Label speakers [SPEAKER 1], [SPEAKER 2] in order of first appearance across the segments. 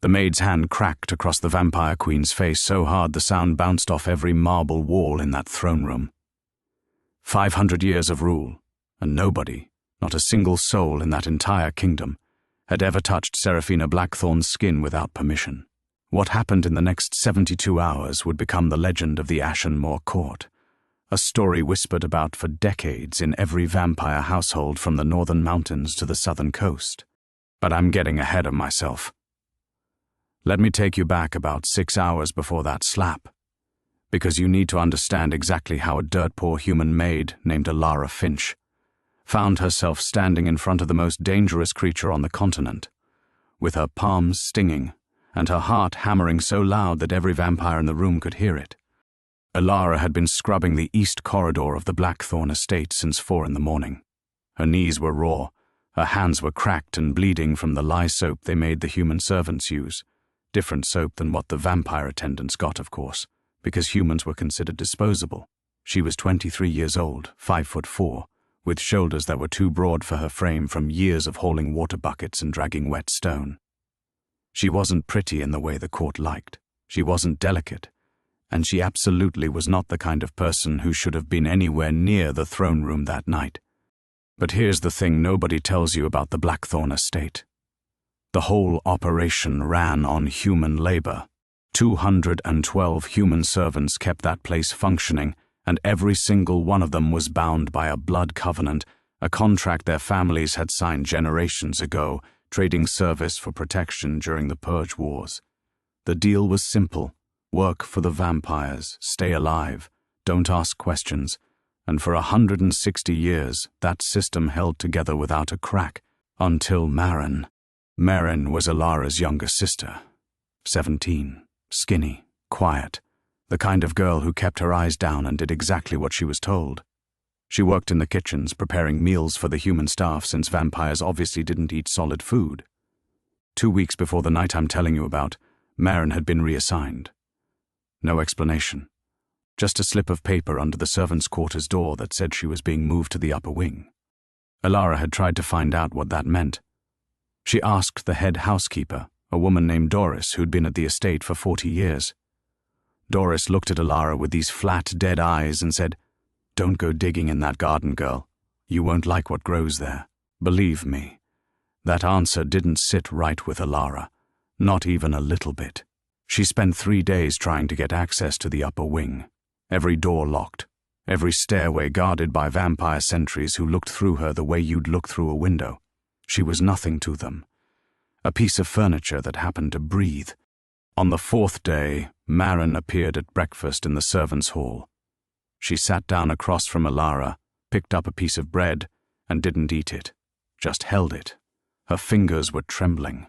[SPEAKER 1] The maid's hand cracked across the vampire queen's face so hard the sound bounced off every marble wall in that throne room. 500 years of rule, and nobody, not a single soul in that entire kingdom, had ever touched Seraphina Blackthorn's skin without permission. What happened in the next 72 hours would become the legend of the Ashenmore Court, a story whispered about for decades in every vampire household from the northern mountains to the southern coast. But I'm getting ahead of myself. Let me take you back about 6 hours before that slap, because you need to understand exactly how a dirt-poor human maid named Alara Finch found herself standing in front of the most dangerous creature on the continent, with her palms stinging and her heart hammering so loud that every vampire in the room could hear it. Alara had been scrubbing the east corridor of the Blackthorn estate since 4 in the morning. Her knees were raw, her hands were cracked and bleeding from the lye soap they made the human servants use, different soap than what the vampire attendants got, of course, because humans were considered disposable. She was 23 years old, 5'4", with shoulders that were too broad for her frame from years of hauling water buckets and dragging wet stone. She wasn't pretty in the way the court liked. She wasn't delicate, and she absolutely was not the kind of person who should have been anywhere near the throne room that night. But here's the thing nobody tells you about the Blackthorn estate. The whole operation ran on human labor. 212 human servants kept that place functioning, and every single one of them was bound by a blood covenant, a contract their families had signed generations ago, trading service for protection during the Purge Wars. The deal was simple: work for the vampires, stay alive, don't ask questions, and for 160 years that system held together without a crack, until Marin. Marin was Alara's younger sister, 17, skinny, quiet, the kind of girl who kept her eyes down and did exactly what she was told. She worked in the kitchens, preparing meals for the human staff since vampires obviously didn't eat solid food. 2 weeks before the night I'm telling you about, Marin had been reassigned. No explanation. Just a slip of paper under the servants' quarters door that said she was being moved to the upper wing. Alara had tried to find out what that meant. She asked the head housekeeper, a woman named Doris who'd been at the estate for 40 years. Doris looked at Alara with these flat, dead eyes and said, "Don't go digging in that garden, girl. You won't like what grows there. Believe me." That answer didn't sit right with Alara, not even a little bit. She spent 3 days trying to get access to the upper wing, every door locked, every stairway guarded by vampire sentries who looked through her the way you'd look through a window. She was nothing to them, a piece of furniture that happened to breathe. On the 4th day, Marin appeared at breakfast in the servants' hall. She sat down across from Alara, picked up a piece of bread, and didn't eat it, just held it. Her fingers were trembling.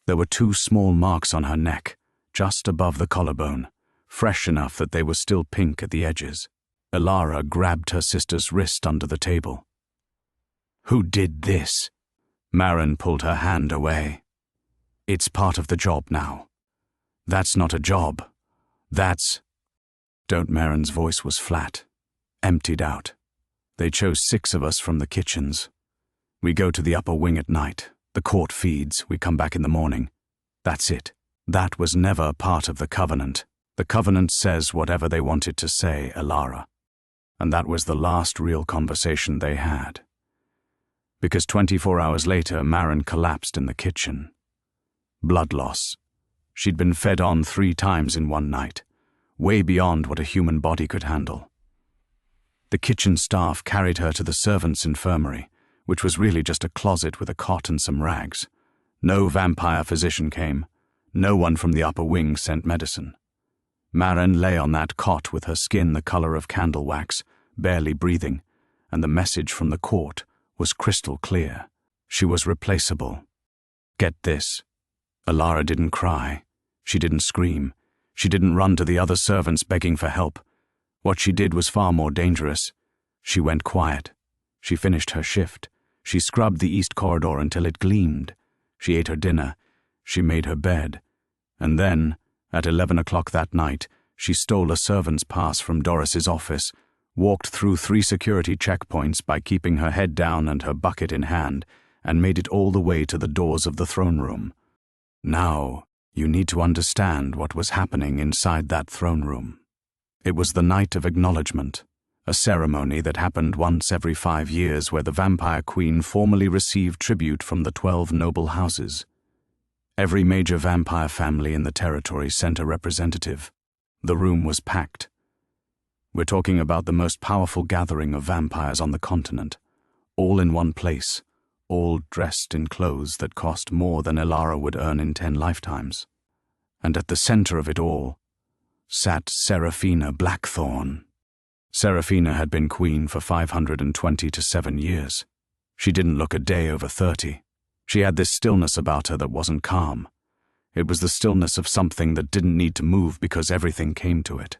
[SPEAKER 1] There were 2 small marks on her neck, just above the collarbone, fresh enough that they were still pink at the edges. Alara grabbed her sister's wrist under the table. "Who did this?" Marin pulled her hand away. "It's part of the job now. That's not a job. That's—" Don't Marin's voice was flat, emptied out. "They chose 6 of us from the kitchens. We go to the upper wing at night. The court feeds. We come back in the morning. That's it. That was never part of the covenant. The covenant says whatever they want it to say, Alara." And that was the last real conversation they had. Because 24 hours later, Marin collapsed in the kitchen. Blood loss. She'd been fed on 3 times in one night, way beyond what a human body could handle. The kitchen staff carried her to the servants' infirmary, which was really just a closet with a cot and some rags. No vampire physician came. No one from the upper wing sent medicine. Marin lay on that cot with her skin the color of candle wax, barely breathing, and the message from the court was crystal clear. She was replaceable. Get this. Alara didn't cry. She didn't scream. She didn't run to the other servants begging for help. What she did was far more dangerous. She went quiet. She finished her shift. She scrubbed the east corridor until it gleamed. She ate her dinner. She made her bed. And then, at 11 o'clock that night, she stole a servant's pass from Doris's office, walked through 3 security checkpoints by keeping her head down and her bucket in hand, and made it all the way to the doors of the throne room. Now, you need to understand what was happening inside that throne room. It was the Night of Acknowledgement, a ceremony that happened once every 5 years where the Vampire Queen formally received tribute from the 12 noble houses. Every major vampire family in the territory sent a representative. The room was packed. We're talking about the most powerful gathering of vampires on the continent, all in one place, all dressed in clothes that cost more than Elara would earn in 10 lifetimes. And at the center of it all sat Seraphina Blackthorn. Seraphina had been queen for 527 years. She didn't look a day over 30. She had this stillness about her that wasn't calm. It was the stillness of something that didn't need to move because everything came to it.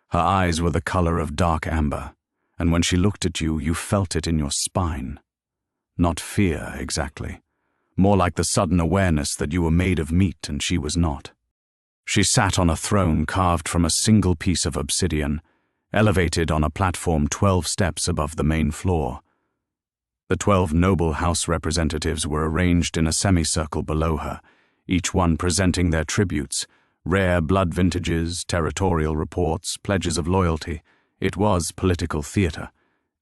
[SPEAKER 1] Her eyes were the color of dark amber, and when she looked at you, you felt it in your spine. Not fear, exactly. More like the sudden awareness that you were made of meat and she was not. She sat on a throne carved from a single piece of obsidian, elevated on a platform 12 steps above the main floor. The 12 noble house representatives were arranged in a semicircle below her, each one presenting their tributes, rare blood vintages, territorial reports, pledges of loyalty. It was political theater,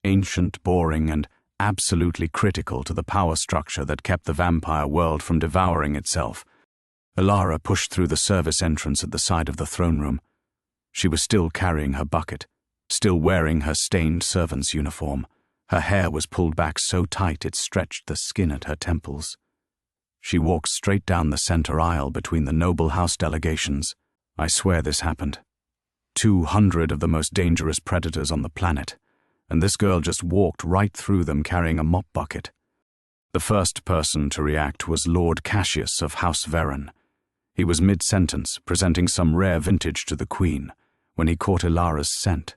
[SPEAKER 1] ancient, boring, and absolutely critical to the power structure that kept the vampire world from devouring itself. Elara pushed through the service entrance at the side of the throne room. She was still carrying her bucket, still wearing her stained servant's uniform. Her hair was pulled back so tight it stretched the skin at her temples. She walked straight down the center aisle between the noble house delegations. I swear this happened. 200 of the most dangerous predators on the planet, and this girl just walked right through them carrying a mop bucket. The first person to react was Lord Cassius of House Veron. He was mid-sentence, presenting some rare vintage to the Queen, when he caught Elara's scent.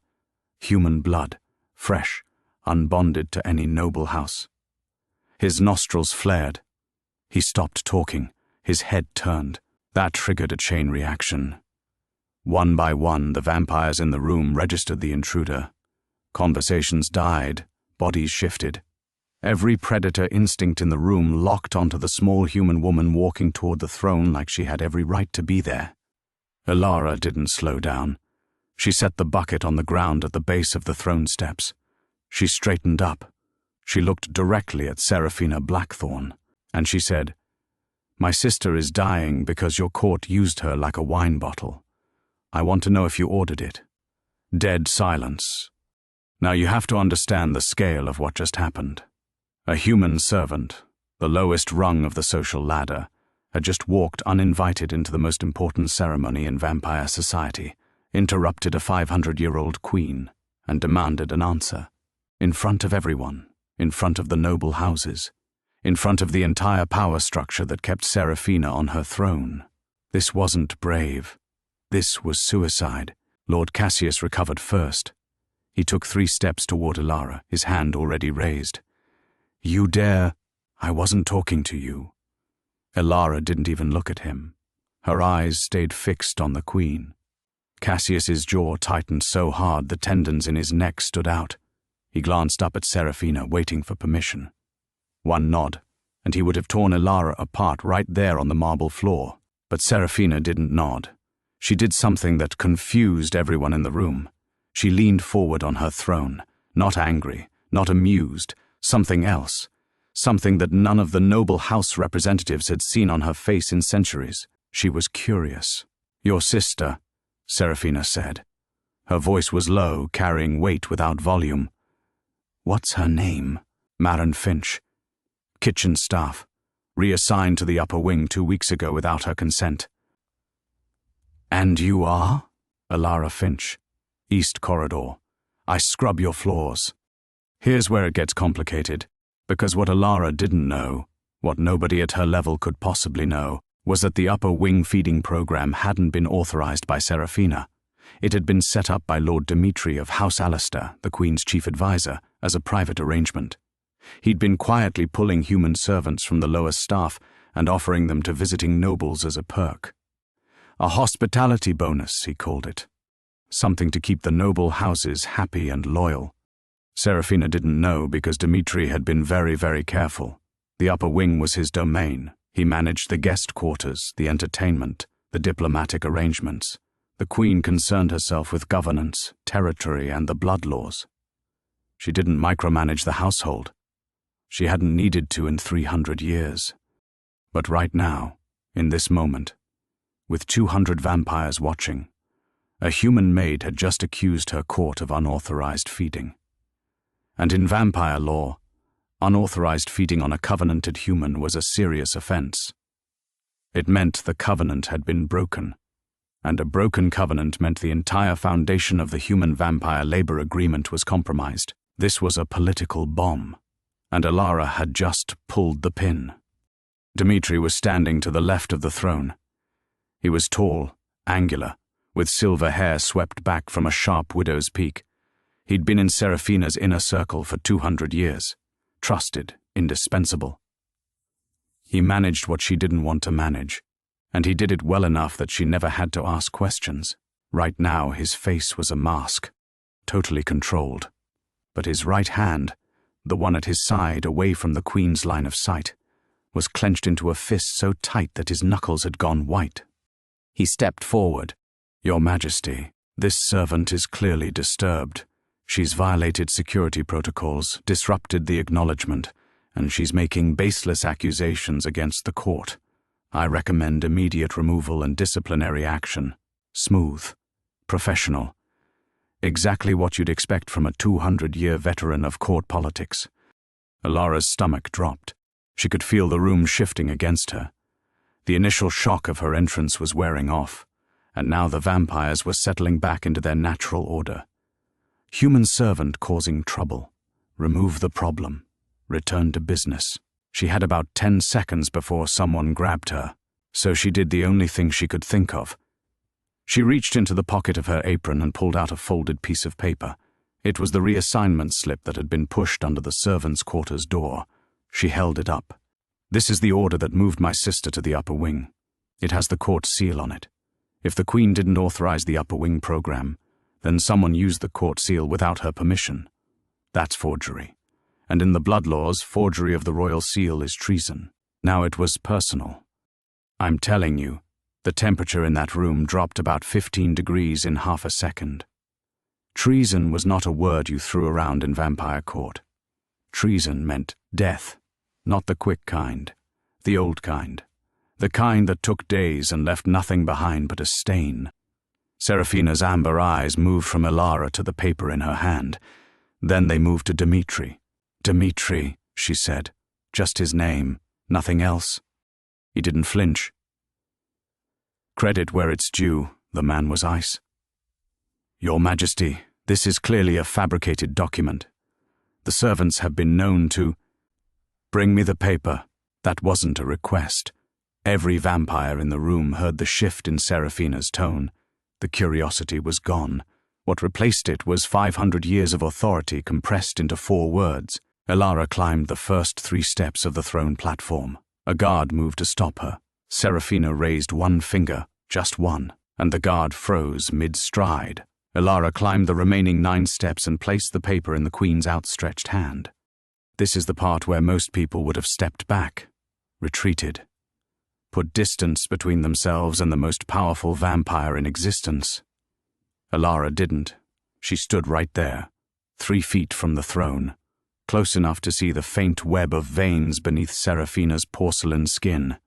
[SPEAKER 1] Human blood, fresh, unbonded to any noble house. His nostrils flared. He stopped talking, his head turned. That triggered a chain reaction. One by one, the vampires in the room registered the intruder. Conversations died, bodies shifted. Every predator instinct in the room locked onto the small human woman walking toward the throne like she had every right to be there. Elara didn't slow down. She set the bucket on the ground at the base of the throne steps. She straightened up. She looked directly at Seraphina Blackthorn, and she said, "My sister is dying because your court used her like a wine bottle. I want to know if you ordered it." Dead silence. Now you have to understand the scale of what just happened. A human servant, the lowest rung of the social ladder, had just walked uninvited into the most important ceremony in vampire society, interrupted a 500-year-old queen, and demanded an answer. In front of everyone, in front of the noble houses, in front of the entire power structure that kept Seraphina on her throne. This wasn't brave. This was suicide. Lord Cassius recovered first. He took 3 steps toward Elara, his hand already raised. "You dare? I wasn't talking to you." Elara didn't even look at him. Her eyes stayed fixed on the Queen. Cassius's jaw tightened so hard the tendons in his neck stood out. He glanced up at Seraphina, waiting for permission. One nod, and he would have torn Elara apart right there on the marble floor. But Seraphina didn't nod. She did something that confused everyone in the room. She leaned forward on her throne, not angry, not amused, something else, something that none of the noble house representatives had seen on her face in centuries. She was curious. "Your sister," Seraphina said. Her voice was low, carrying weight without volume. "What's her name?" Marin Finch. Kitchen staff, reassigned to the upper wing 2 weeks ago without her consent. "And you are?" Elara Finch. East Corridor. "I scrub your floors." Here's where it gets complicated, because what Elara didn't know, what nobody at her level could possibly know, was that the upper wing feeding program hadn't been authorized by Seraphina. It had been set up by Lord Dimitri of House Alistair, the Queen's chief advisor, as a private arrangement. He'd been quietly pulling human servants from the lower staff and offering them to visiting nobles as a perk. A hospitality bonus, he called it. Something to keep the noble houses happy and loyal. Seraphina didn't know because Dimitri had been very, very careful. The upper wing was his domain, He managed the guest quarters, the entertainment, the diplomatic arrangements. The Queen concerned herself with governance, territory, and the blood laws. She didn't micromanage the household. She hadn't needed to in 300 years. But right now, in this moment, with 200 vampires watching, a human maid had just accused her court of unauthorized feeding. And in vampire law, unauthorized feeding on a covenanted human was a serious offense. It meant the covenant had been broken, and a broken covenant meant the entire foundation of the human-vampire labor agreement was compromised. This was a political bomb, and Alara had just pulled the pin. Dmitri was standing to the left of the throne. He was tall, angular, with silver hair swept back from a sharp widow's peak. He'd been in Serafina's inner circle for 200 years, trusted, indispensable. He managed what she didn't want to manage, and he did it well enough that she never had to ask questions. Right now, his face was a mask, totally controlled. But his right hand, the one at his side away from the Queen's line of sight, was clenched into a fist so tight that his knuckles had gone white. He stepped forward. "Your Majesty, this servant is clearly disturbed. She's violated security protocols, disrupted the acknowledgement, and she's making baseless accusations against the court. I recommend immediate removal and disciplinary action. Smooth, professional. Exactly what you'd expect from a 200-year veteran of court politics." Alara's stomach dropped. She could feel the room shifting against her. The initial shock of her entrance was wearing off, and now the vampires were settling back into their natural order. Human servant causing trouble. Remove the problem. Return to business. She had about 10 seconds before someone grabbed her, so she did the only thing she could think of. She reached into the pocket of her apron and pulled out a folded piece of paper. It was the reassignment slip that had been pushed under the servants' quarters door. She held it up. "This is the order that moved my sister to the upper wing. It has the court seal on it. If the Queen didn't authorize the upper wing program, then someone used the court seal without her permission. That's forgery. And in the blood laws, forgery of the royal seal is treason. Now it was personal. I'm telling you, the temperature in that room dropped about 15 degrees in half a second. Treason was not a word you threw around in vampire court. Treason meant death, not the quick kind, the old kind, the kind that took days and left nothing behind but a stain." Serafina's amber eyes moved from Alara to the paper in her hand. Then they moved to Dmitri. "Dmitri," she said. "Just his name, nothing else." He didn't flinch. Credit where it's due, the man was ice. "Your Majesty, this is clearly a fabricated document. The servants have been known to—" "Bring me the paper." That wasn't a request. Every vampire in the room heard the shift in Serafina's tone. The curiosity was gone. What replaced it was 500 years of authority compressed into 4 words. Alara climbed the first 3 steps of the throne platform. A guard moved to stop her. Serafina raised one finger, just one, and the guard froze mid-stride. Alara climbed the remaining 9 steps and placed the paper in the Queen's outstretched hand. This is the part where most people would have stepped back, retreated, put distance between themselves and the most powerful vampire in existence. Alara didn't. She stood right there, 3 feet from the throne, close enough to see the faint web of veins beneath Serafina's porcelain skin.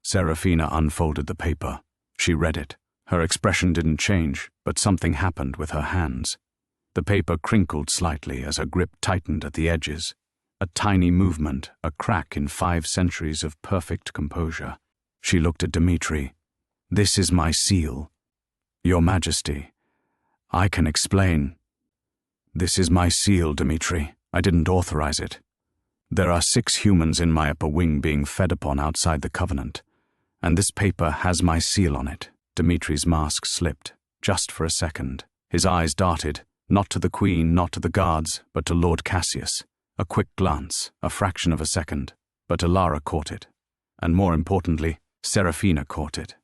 [SPEAKER 1] Serafina unfolded the paper. She read it. Her expression didn't change, but something happened with her hands. The paper crinkled slightly as her grip tightened at the edges. A tiny movement, a crack in 5 centuries of perfect composure. She looked at Dmitri. "This is my seal. Your Majesty, I can explain." "This is my seal, Dmitri. I didn't authorize it. There are 6 humans in my upper wing being fed upon outside the covenant, and this paper has my seal on it." Dmitri's mask slipped, just for a second. His eyes darted, not to the Queen, not to the guards, but to Lord Cassius. A quick glance, a fraction of a second, but Alara caught it. And more importantly, Serafina caught it.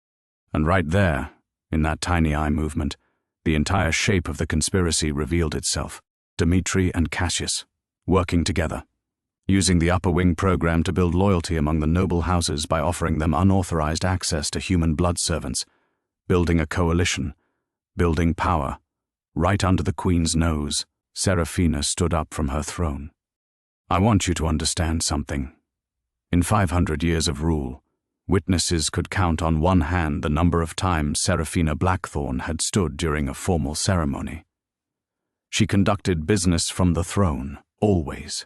[SPEAKER 1] And right there, in that tiny eye movement, the entire shape of the conspiracy revealed itself. Dmitri and Cassius, working together. using the upper wing program to build loyalty among the noble houses by offering them unauthorized access to human blood servants, building a coalition, building power. Right under the Queen's nose, Serafina stood up from her throne. I want you to understand something. In 500 years of rule, witnesses could count on one hand the number of times Serafina Blackthorn had stood during a formal ceremony. She conducted business from the throne, always.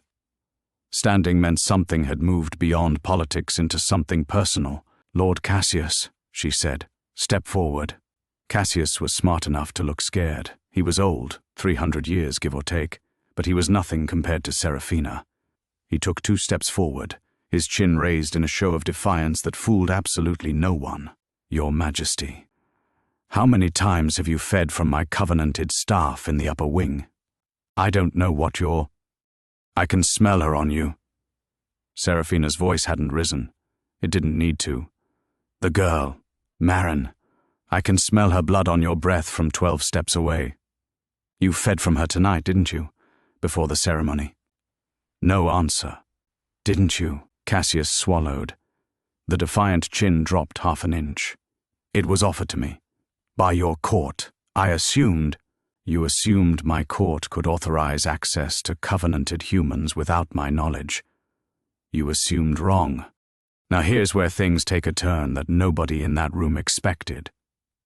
[SPEAKER 1] Standing meant something had moved beyond politics into something personal. "Lord Cassius," she said, "step forward." Cassius was smart enough to look scared. He was old, 300 years give or take, but he was nothing compared to Serafina. He took 2 steps forward, his chin raised in a show of defiance that fooled absolutely no one. "Your Majesty, how many times have you fed from my covenanted staff in the upper wing? I don't know what you're... I can smell her on you." Serafina's voice hadn't risen. It didn't need to. "The girl, Marin, I can smell her blood on your breath from 12 steps away. You fed from her tonight, didn't you, before the ceremony?" No answer. "Didn't you?" Cassius swallowed. The defiant chin dropped half an inch. "It was offered to me. By your court. I assumed..." "You assumed my court could authorize access to covenanted humans without my knowledge. You assumed wrong. Now here's where things take a turn that nobody in that room expected.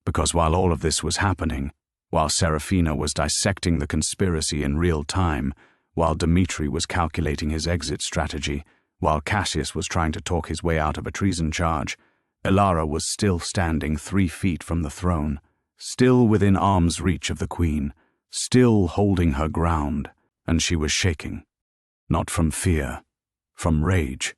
[SPEAKER 1] Because while all of this was happening, while Serafina was dissecting the conspiracy in real time, while Dmitri was calculating his exit strategy, while Cassius was trying to talk his way out of a treason charge, Elara was still standing 3 feet from the throne, still within arm's reach of the Queen, still holding her ground, and she was shaking. Not from fear, from rage.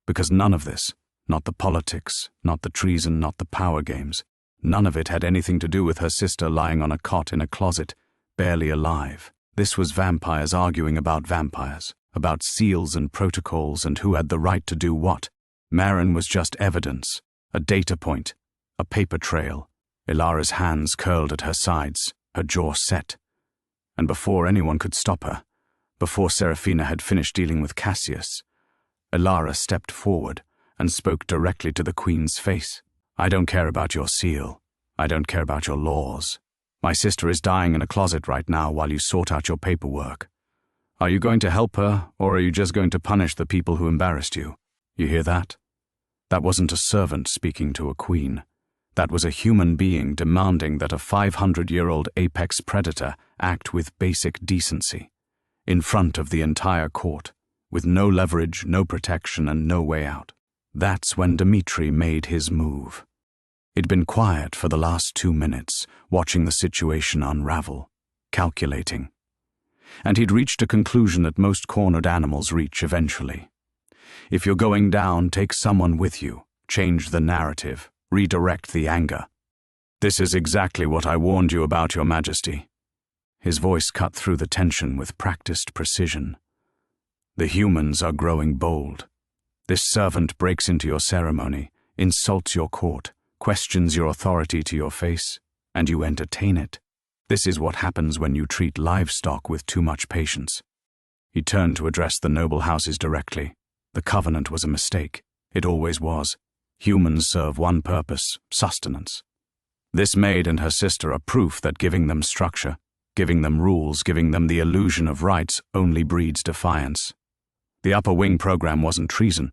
[SPEAKER 1] Because none of this, not the politics, not the treason, not the power games, none of it had anything to do with her sister lying on a cot in a closet, barely alive. This was vampires arguing about vampires, about seals and protocols and who had the right to do what. Marin was just evidence, a data point, a paper trail. Elara's hands curled at her sides, her jaw set. And before anyone could stop her, before Serafina had finished dealing with Cassius, Elara stepped forward and spoke directly to the Queen's face. "I don't care about your seal. I don't care about your laws. My sister is dying in a closet right now while you sort out your paperwork. Are you going to help her, or are you just going to punish the people who embarrassed you? You hear that? That wasn't a servant speaking to a queen. That was a human being demanding that a 500-year-old apex predator act with basic decency, in front of the entire court, with no leverage, no protection, and no way out. That's when Dmitri made his move. He'd been quiet for the last 2 minutes, watching the situation unravel, calculating. And he'd reached a conclusion that most cornered animals reach eventually. If you're going down, take someone with you, change the narrative, redirect the anger. "This is exactly what I warned you about, Your Majesty." His voice cut through the tension with practiced precision. "The humans are growing bold. This servant breaks into your ceremony, insults your court, questions your authority to your face, and you entertain it. This is what happens when you treat livestock with too much patience." He turned to address the noble houses directly. The covenant was a mistake. It always was. Humans serve one purpose: sustenance. This maid and her sister are proof that giving them structure, giving them rules, giving them the illusion of rights only breeds defiance. The upper wing program wasn't treason.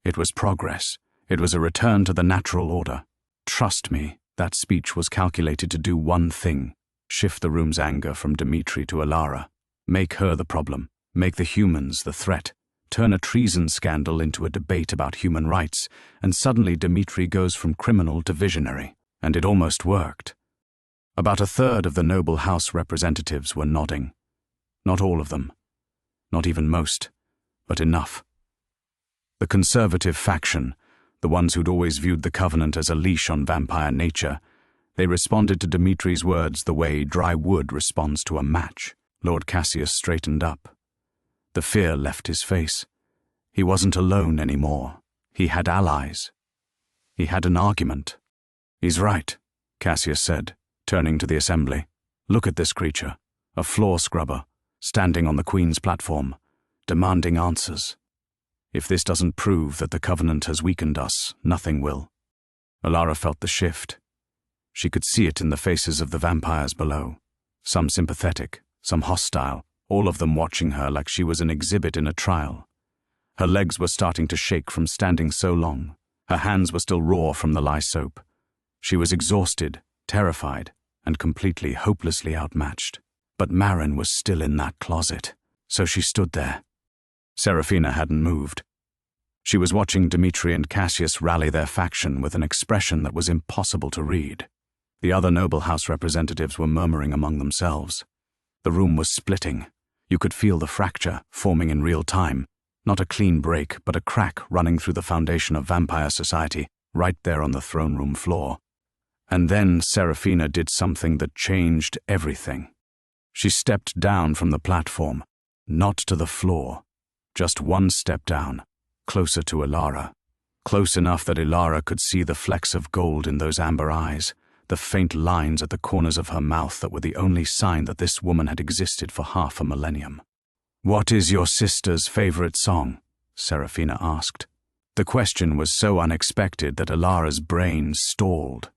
[SPEAKER 1] It was progress. It was a return to the natural order. Trust me, that speech was calculated to do one thing: shift the room's anger from Dmitri to Elara. Make her the problem. Make the humans the threat. Turn a treason scandal into a debate about human rights, and suddenly Dmitri goes from criminal to visionary. And it almost worked. About a third of the noble house representatives were nodding. Not all of them. Not even most. But enough. The conservative faction, the ones who'd always viewed the covenant as a leash on vampire nature, they responded to Dmitri's words the way dry wood responds to a match. Lord Cassius straightened up. The fear left his face. He wasn't alone anymore. He had allies. He had an argument. "He's right," Cassius said, turning to the assembly. "Look at this creature, a floor scrubber, standing on the Queen's platform, demanding answers. If this doesn't prove that the Covenant has weakened us, nothing will. Alara felt the shift. She could see it in the faces of the vampires below. Some sympathetic, some hostile, all of them watching her like she was an exhibit in a trial. Her legs were starting to shake from standing so long. Her hands were still raw from the lye soap. She was exhausted, terrified, and completely, hopelessly outmatched. But Marin was still in that closet, so she stood there. Serafina hadn't moved. She was watching Dmitri and Cassius rally their faction with an expression that was impossible to read. The other noble house representatives were murmuring among themselves. The room was splitting. You could feel the fracture forming in real time. Not a clean break, but a crack running through the foundation of vampire society, right there on the throne room floor. And then Serafina did something that changed everything. She stepped down from the platform, not to the floor, just one step down, closer to Alara. Close enough that Alara could see the flecks of gold in those amber eyes, the faint lines at the corners of her mouth that were the only sign that this woman had existed for half a millennium. "What is your sister's favorite song?" Serafina asked. The question was so unexpected that Alara's brain stalled.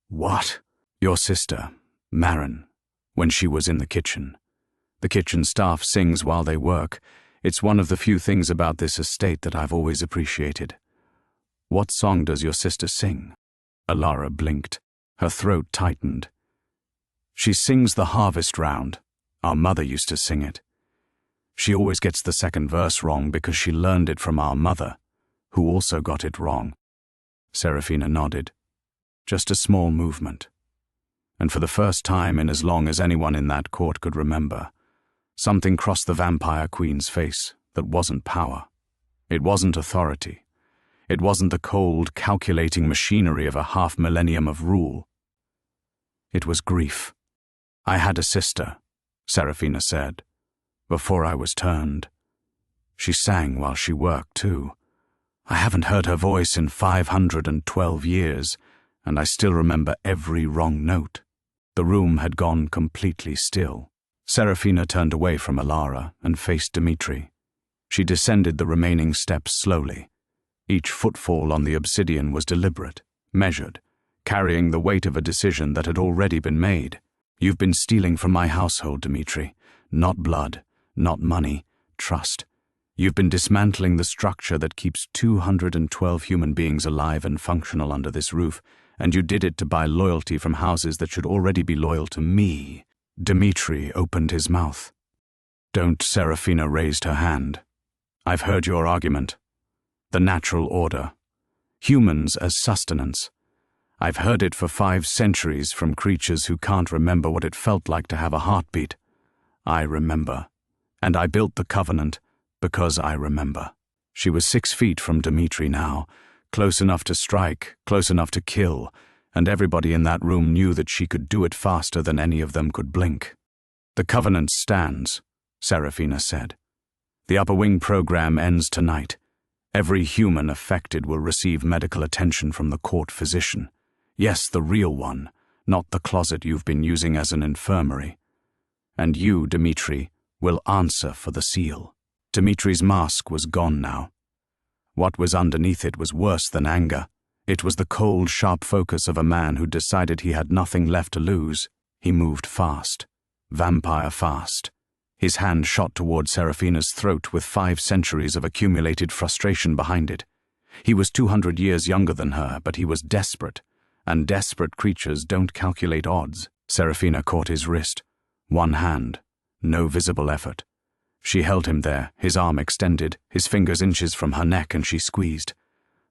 [SPEAKER 1] "What?" "Your sister, Marin, when she was in the kitchen. The kitchen staff sings while they work. It's one of the few things about this estate that I've always appreciated." "What song does your sister sing?" Alara blinked. Her throat tightened. "She sings the harvest round. Our mother used to sing it. She always gets the second verse wrong because she learned it from our mother, who also got it wrong." Serafina nodded. Just a small movement. And for the first time in as long as anyone in that court could remember, something crossed the vampire queen's face that wasn't power. It wasn't authority. It wasn't the cold, calculating machinery of a half-millennium of rule. It was grief. "I had a sister," Serafina said, "before I was turned. She sang while she worked, too. I haven't heard her voice in 512 years, and I still remember every wrong note." The room had gone completely still. Serafina turned away from Alara and faced Dmitri. She descended the remaining steps slowly. Each footfall on the obsidian was deliberate, measured, carrying the weight of a decision that had already been made. "You've been stealing from my household, Dmitri. Not blood, not money, trust. You've been dismantling the structure that keeps 212 human beings alive and functional under this roof, and you did it to buy loyalty from houses that should already be loyal to me." Dmitri opened his mouth. "Don't," Serafina raised her hand. "I've heard your argument. The natural order. Humans as sustenance. I've heard it for 5 centuries from creatures who can't remember what it felt like to have a heartbeat. I remember. And I built the Covenant because I remember." She was 6 feet from Dmitri now, close enough to strike, close enough to kill, and everybody in that room knew that she could do it faster than any of them could blink. "The Covenant stands," Serafina said. "The Upper Wing program ends tonight. Every human affected will receive medical attention from the court physician. Yes, the real one, not the closet you've been using as an infirmary. And you, Dmitri, will answer for the seal." Dmitri's mask was gone now. What was underneath it was worse than anger. It was the cold, sharp focus of a man who decided he had nothing left to lose. He moved fast. Vampire fast. His hand shot toward Serafina's throat with 5 centuries of accumulated frustration behind it. He was 200 years younger than her, but he was desperate, and desperate creatures don't calculate odds. Serafina caught his wrist. One hand. No visible effort. She held him there, his arm extended, his fingers inches from her neck, and she squeezed.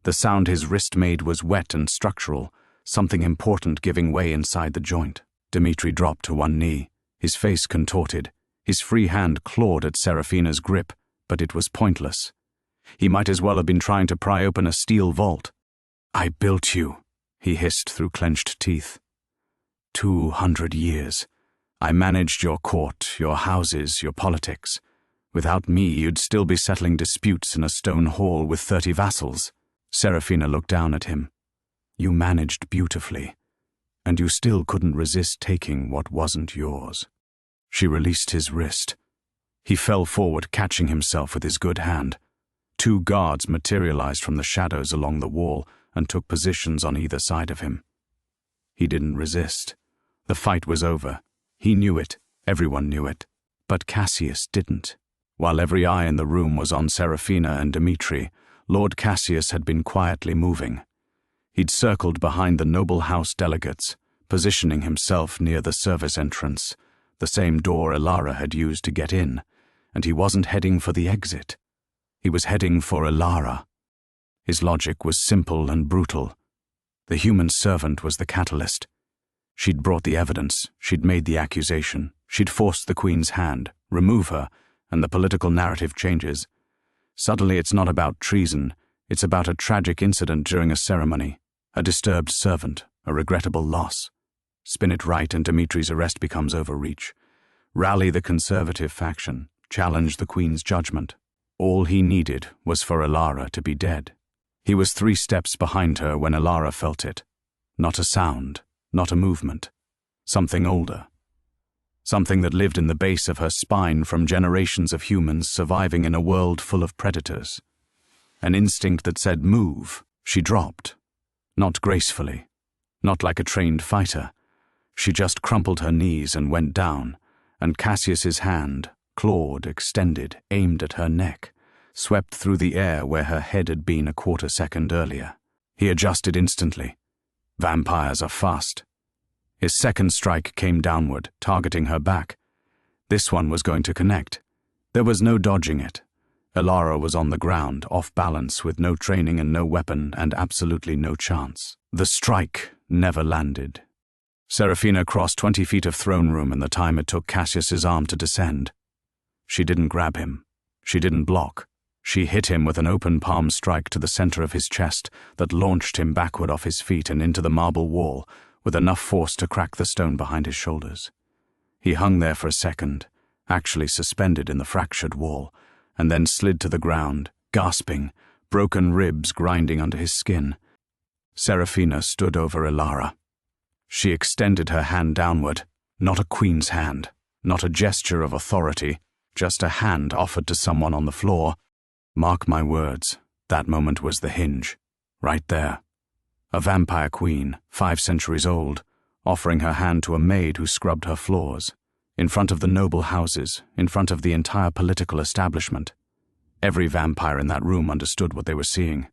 [SPEAKER 1] The sound his wrist made was wet and structural, something important giving way inside the joint. Dmitri dropped to one knee, his face contorted. His free hand clawed at Serafina's grip, but it was pointless. He might as well have been trying to pry open a steel vault. "I built you," he hissed through clenched teeth. 200 years. I managed your court, your houses, your politics. Without me, you'd still be settling disputes in a stone hall with 30 vassals. Serafina looked down at him. "You managed beautifully, and you still couldn't resist taking what wasn't yours." She released his wrist. He fell forward, catching himself with his good hand. 2 guards materialized from the shadows along the wall and took positions on either side of him. He didn't resist. The fight was over. He knew it. Everyone knew it. But Cassius didn't. While every eye in the room was on Seraphina and Dmitri, Lord Cassius had been quietly moving. He'd circled behind the noble house delegates, positioning himself near the service entrance, the same door Elara had used to get in, and he wasn't heading for the exit. He was heading for Elara. His logic was simple and brutal. The human servant was the catalyst. She'd brought the evidence, she'd made the accusation, she'd forced the Queen's hand, remove her, and the political narrative changes. Suddenly it's not about treason, it's about a tragic incident during a ceremony, a disturbed servant, a regrettable loss. Spin it right and Dmitri's arrest becomes overreach. Rally the conservative faction, challenge the Queen's judgment. All he needed was for Elara to be dead. He was 3 steps behind her when Elara felt it. Not a sound, not a movement. Something older. Something that lived in the base of her spine from generations of humans surviving in a world full of predators. An instinct that said move. She dropped. Not gracefully. Not like a trained fighter. She just crumpled her knees and went down, and Cassius's hand, clawed, extended, aimed at her neck, swept through the air where her head had been a quarter second earlier. He adjusted instantly. Vampires are fast. His second strike came downward, targeting her back. This one was going to connect. There was no dodging it. Elara was on the ground, off balance, with no training and no weapon, and absolutely no chance. The strike never landed. Seraphina crossed 20 feet of throne room in the time it took Cassius's arm to descend. She didn't grab him. She didn't block. She hit him with an open palm strike to the center of his chest that launched him backward off his feet and into the marble wall, with enough force to crack the stone behind his shoulders. He hung there for a second, actually suspended in the fractured wall, and then slid to the ground, gasping, broken ribs grinding under his skin. Seraphina stood over Elara. She extended her hand downward, not a queen's hand, not a gesture of authority, just a hand offered to someone on the floor. Mark my words, that moment was the hinge. Right there. A vampire queen, 5 centuries old, offering her hand to a maid who scrubbed her floors. In front of the noble houses, in front of the entire political establishment. Every vampire in that room understood what they were seeing.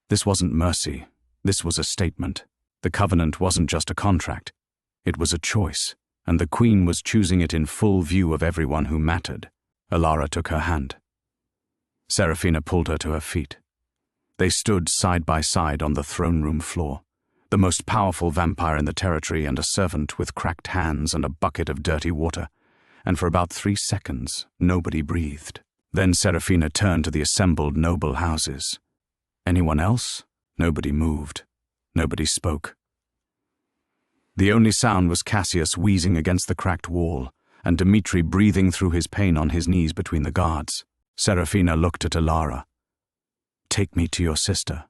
[SPEAKER 1] This wasn't mercy. This was a statement. The covenant wasn't just a contract. It was a choice, and the Queen was choosing it in full view of everyone who mattered. Elara took her hand. Seraphina pulled her to her feet. They stood side by side on the throne room floor. The most powerful vampire in the territory and a servant with cracked hands and a bucket of dirty water, and for about 3 seconds, nobody breathed. Then Seraphina turned to the assembled noble houses. Anyone else? Nobody moved. Nobody spoke. The only sound was Cassius wheezing against the cracked wall, and Dmitri breathing through his pain on his knees between the guards. Seraphina looked at Elara. Take me to your sister.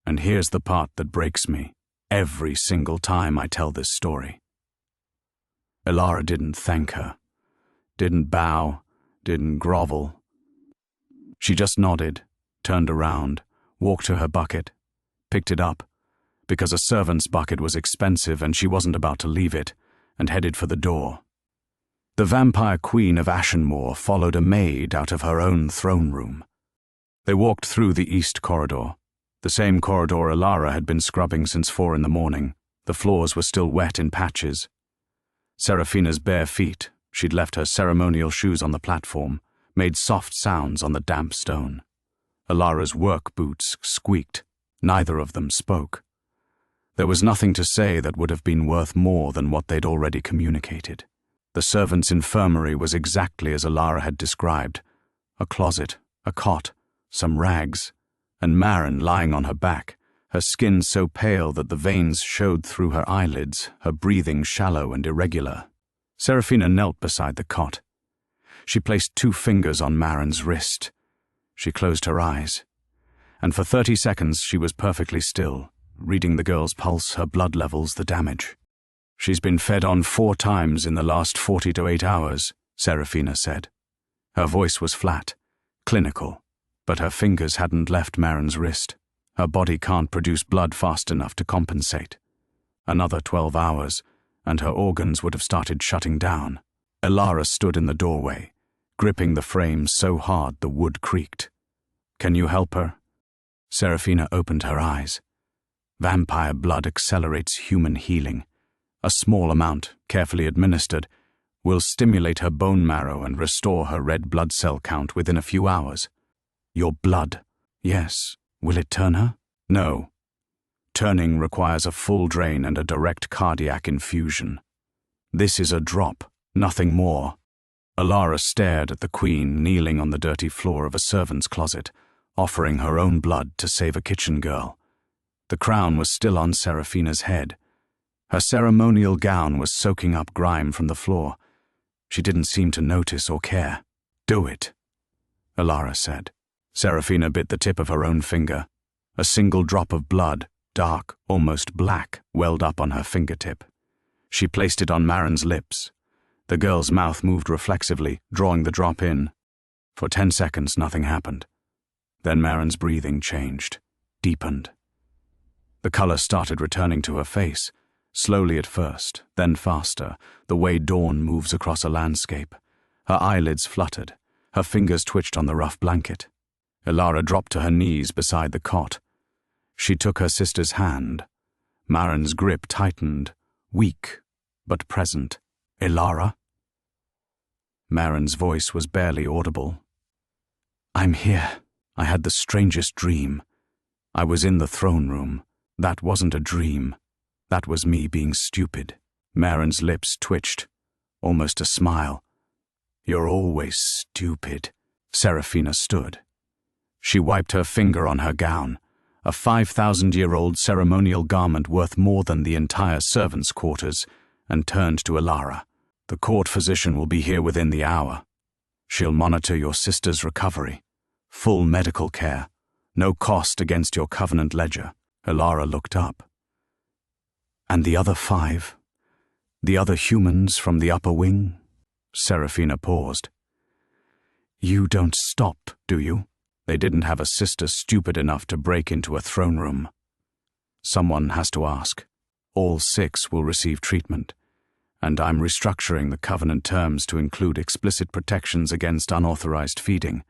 [SPEAKER 1] And here's the part that breaks me. Every single time I tell this story. Elara didn't thank her, didn't bow, didn't grovel. She just nodded, turned around, walked to her bucket, picked it up, because a servant's bucket was expensive and she wasn't about to leave it, and headed for the door. The vampire queen of Ashenmoor followed a maid out of her own throne room. They walked through the east corridor. The same corridor Elara had been scrubbing since 4 in the morning. The floors were still wet in patches. Seraphina's bare feet, she'd left her ceremonial shoes on the platform, made soft sounds on the damp stone. Elara's work boots squeaked. Neither of them spoke. There was nothing to say that would have been worth more than what they'd already communicated. The servants' infirmary was exactly as Elara had described. A closet, a cot, some rags, and Maren lying on her back, her skin so pale that the veins showed through her eyelids, her breathing shallow and irregular. Seraphina knelt beside the cot. She placed 2 fingers on Maren's wrist. She closed her eyes, and for 30 seconds she was perfectly still, reading the girl's pulse, her blood levels, the damage. She's been fed on 4 times in the last 48 hours, Seraphina said. Her voice was flat, Clinical, but her fingers hadn't left Marin's wrist. Her body can't produce blood fast enough to compensate. Another 12 hours, and her organs would have started shutting down. Elara stood in the doorway, gripping the frame so hard the wood creaked. "Can you help her?" Serafina opened her eyes. Vampire blood accelerates human healing. A small amount, carefully administered, will stimulate her bone marrow and restore her red blood cell count within a few hours. "Your blood?" "Yes. Will it turn her?" "No. Turning requires a full drain and a direct cardiac infusion. This is a drop, nothing more." Elara stared at the queen kneeling on the dirty floor of a servant's closet, offering her own blood to save a kitchen girl. The crown was still on Serafina's head. Her ceremonial gown was soaking up grime from the floor. She didn't seem to notice or care. "Do it," Elara said. Serafina bit the tip of her own finger. A single drop of blood, dark, almost black, welled up on her fingertip. She placed it on Marin's lips. The girl's mouth moved reflexively, drawing the drop in. For 10 seconds, nothing happened. Then Marin's breathing changed, deepened. The color started returning to her face, slowly at first, then faster, the way dawn moves across a landscape. Her eyelids fluttered. Her fingers twitched on the rough blanket. Elara dropped to her knees beside the cot. She took her sister's hand. Marin's grip tightened, weak, but present. "Elara?" Marin's voice was barely audible. "I'm here. I had the strangest dream. I was in the throne room. That wasn't a dream. That was me being stupid." Marin's lips twitched, almost a smile. "You're always stupid." Serafina stood. She wiped her finger on her gown, a 5,000-year-old ceremonial garment worth more than the entire servants' quarters, and turned to Elara. "The court physician will be here within the hour. She'll monitor your sister's recovery. Full medical care. No cost against your covenant ledger." Elara looked up. "And the other 5? The other humans from the upper wing?" Serafina paused. "You don't stop, do you? They didn't have a sister stupid enough to break into a throne room." "Someone has to ask. All 6 will receive treatment, and I'm restructuring the covenant terms to include explicit protections against unauthorized feeding.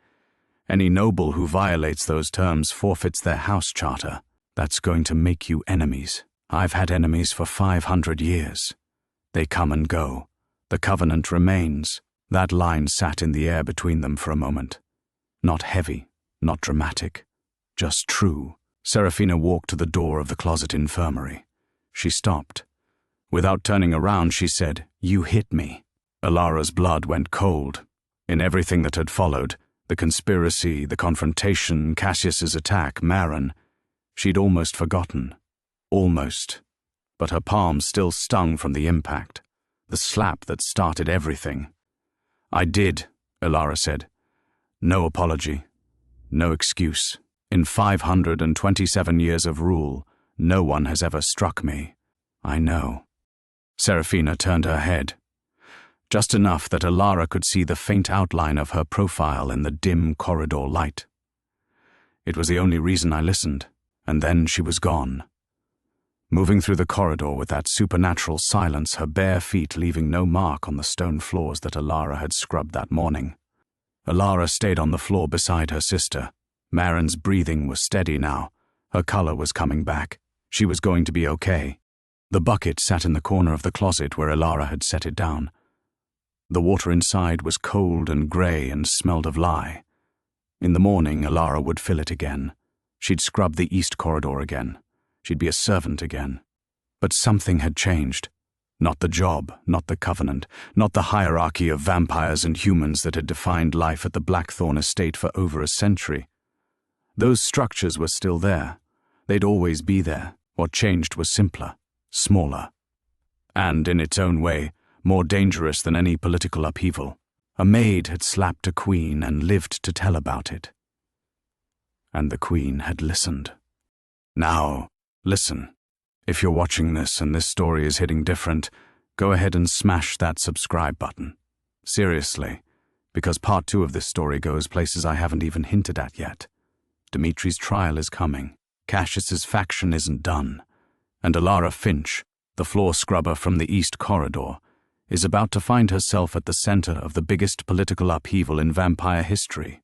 [SPEAKER 1] Any noble who violates those terms forfeits their house charter. That's going to make you enemies. I've had enemies for 500 years. They come and go. The covenant remains." That line sat in the air between them for a moment. Not heavy, not dramatic, just true. Serafina walked to the door of the closet infirmary. She stopped. Without turning around, she said, "You hit me." Elara's blood went cold. In everything that had followed, the conspiracy, the confrontation, Cassius's attack, Marin, she'd almost forgotten. Almost. But her palm still stung from the impact, the slap that started everything. "I did," Elara said. "No apology. No excuse. In 527 years of rule, no one has ever struck me." "I know." Serafina turned her head. Just enough that Elara could see the faint outline of her profile in the dim corridor light. "It was the only reason I listened, and then she was gone." Moving through the corridor with that supernatural silence, her bare feet leaving no mark on the stone floors that Elara had scrubbed that morning. Elara stayed on the floor beside her sister. Marin's breathing was steady now. Her color was coming back. She was going to be okay. The bucket sat in the corner of the closet where Elara had set it down. The water inside was cold and grey and smelled of lye. In the morning, Elara would fill it again. She'd scrub the east corridor again. She'd be a servant again. But something had changed. Not the job, not the covenant, not the hierarchy of vampires and humans that had defined life at the Blackthorn estate for over a century. Those structures were still there. They'd always be there. What changed was simpler, smaller, and, in its own way, more dangerous than any political upheaval. A maid had slapped a queen and lived to tell about it. And the queen had listened. Now, listen. If you're watching this and this story is hitting different, go ahead and smash that subscribe button. Seriously, because part 2 of this story goes places I haven't even hinted at yet. Dimitri's trial is coming. Cassius's faction isn't done. And Alara Finch, the floor scrubber from the East Corridor, is about to find herself at the center of the biggest political upheaval in vampire history.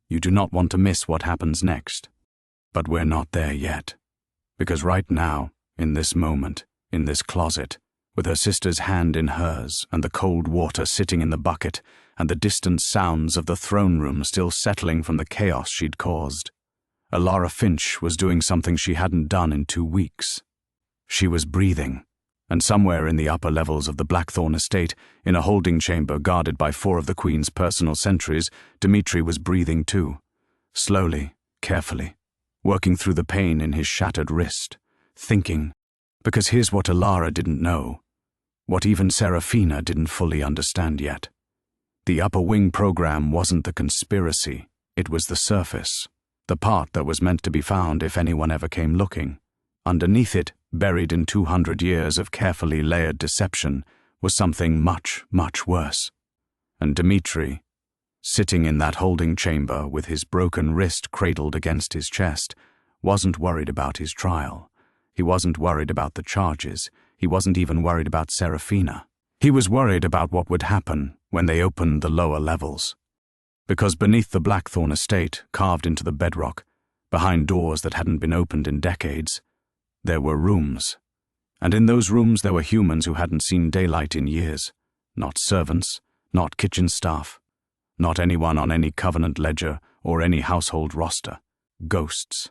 [SPEAKER 1] You do not want to miss what happens next. But we're not there yet. Because right now, in this moment, in this closet, with her sister's hand in hers and the cold water sitting in the bucket and the distant sounds of the throne room still settling from the chaos she'd caused, Alara Finch was doing something she hadn't done in 2 weeks. She was breathing, and somewhere in the upper levels of the Blackthorn estate, in a holding chamber guarded by 4 of the Queen's personal sentries, Dimitri was breathing too, slowly, carefully, working through the pain in his shattered wrist, thinking, because here's what Alara didn't know, what even Serafina didn't fully understand yet. The upper wing program wasn't the conspiracy, it was the surface, the part that was meant to be found if anyone ever came looking. Underneath it, buried in 200 years of carefully layered deception, was something much, much worse. And Dimitri, sitting in that holding chamber with his broken wrist cradled against his chest, wasn't worried about his trial. He wasn't worried about the charges. He wasn't even worried about Serafina. He was worried about what would happen when they opened the lower levels. Because beneath the Blackthorn estate, carved into the bedrock, behind doors that hadn't been opened in decades, there were rooms. And in those rooms there were humans who hadn't seen daylight in years. Not servants, not kitchen staff, not anyone on any covenant ledger or any household roster. Ghosts.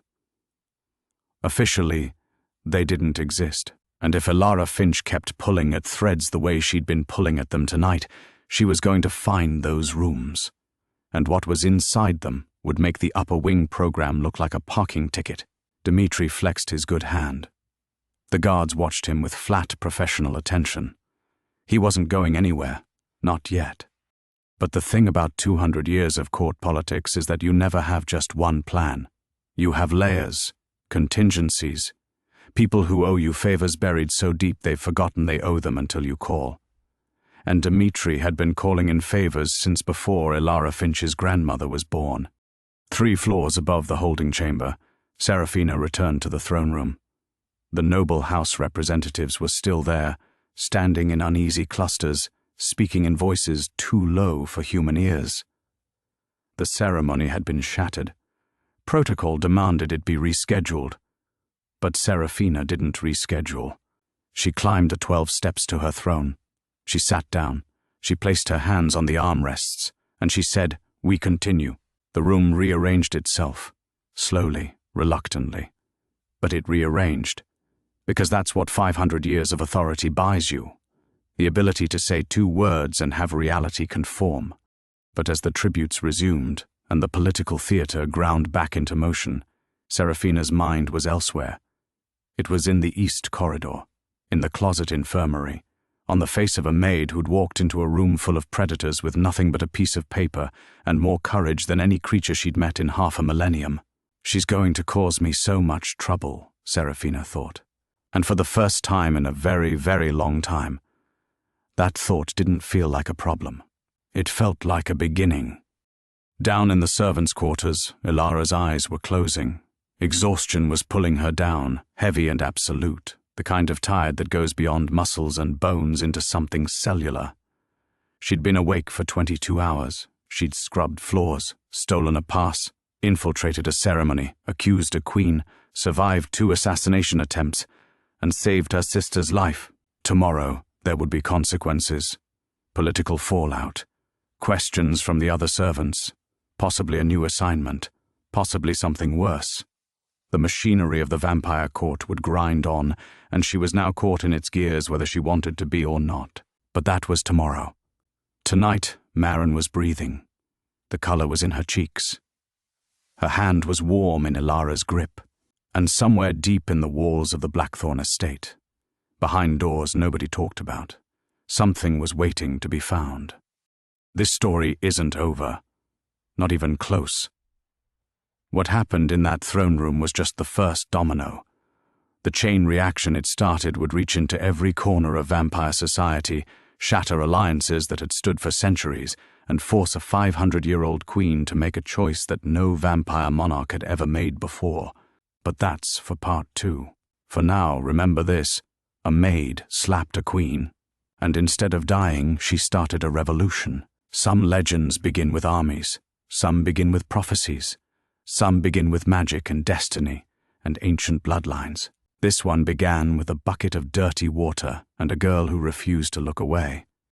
[SPEAKER 1] Officially, they didn't exist. And if Alara Finch kept pulling at threads the way she'd been pulling at them tonight, she was going to find those rooms. And what was inside them would make the upper wing program look like a parking ticket. Dimitri flexed his good hand. The guards watched him with flat professional attention. He wasn't going anywhere, not yet. But the thing about 200 years of court politics is that you never have just one plan. You have layers, contingencies, people who owe you favors buried so deep they've forgotten they owe them until you call. And Dimitri had been calling in favors since before Alara Finch's grandmother was born. 3 floors above the holding chamber, Serafina returned to the throne room. The noble house representatives were still there, standing in uneasy clusters, speaking in voices too low for human ears. The ceremony had been shattered. Protocol demanded it be rescheduled. But Serafina didn't reschedule. She climbed the 12 steps to her throne. She sat down. She placed her hands on the armrests, and she said, "We continue." The room rearranged itself, slowly, reluctantly. But it rearranged, because that's what 500 years of authority buys you. The ability to say 2 words and have reality conform. But as the tributes resumed, and the political theater ground back into motion, Serafina's mind was elsewhere. It was in the East Corridor, in the closet infirmary, on the face of a maid who'd walked into a room full of predators with nothing but a piece of paper and more courage than any creature she'd met in half a millennium. She's going to cause me so much trouble, Serafina thought. And for the first time in a very, very long time, that thought didn't feel like a problem. It felt like a beginning. Down in the servants' quarters, Ilara's eyes were closing. Exhaustion was pulling her down, heavy and absolute, the kind of tired that goes beyond muscles and bones into something cellular. She'd been awake for 22 hours. She'd scrubbed floors, stolen a pass, infiltrated a ceremony, accused a queen, survived 2 assassination attempts, and saved her sister's life. Tomorrow, there would be consequences, political fallout, questions from the other servants, possibly a new assignment, possibly something worse. The machinery of the vampire court would grind on, and she was now caught in its gears whether she wanted to be or not. But that was tomorrow. Tonight, Maren was breathing. The color was in her cheeks. Her hand was warm in Ilara's grip, and somewhere deep in the walls of the Blackthorn estate, behind doors nobody talked about, something was waiting to be found. This story isn't over, not even close. What happened in that throne room was just the first domino. The chain reaction it started would reach into every corner of vampire society, shatter alliances that had stood for centuries, and force a 500-year-old queen to make a choice that no vampire monarch had ever made before. But that's for part 2. For now, remember this: a maid slapped a queen, and instead of dying, she started a revolution. Some legends begin with armies, some begin with prophecies, some begin with magic and destiny and ancient bloodlines. This one began with a bucket of dirty water and a girl who refused to look away.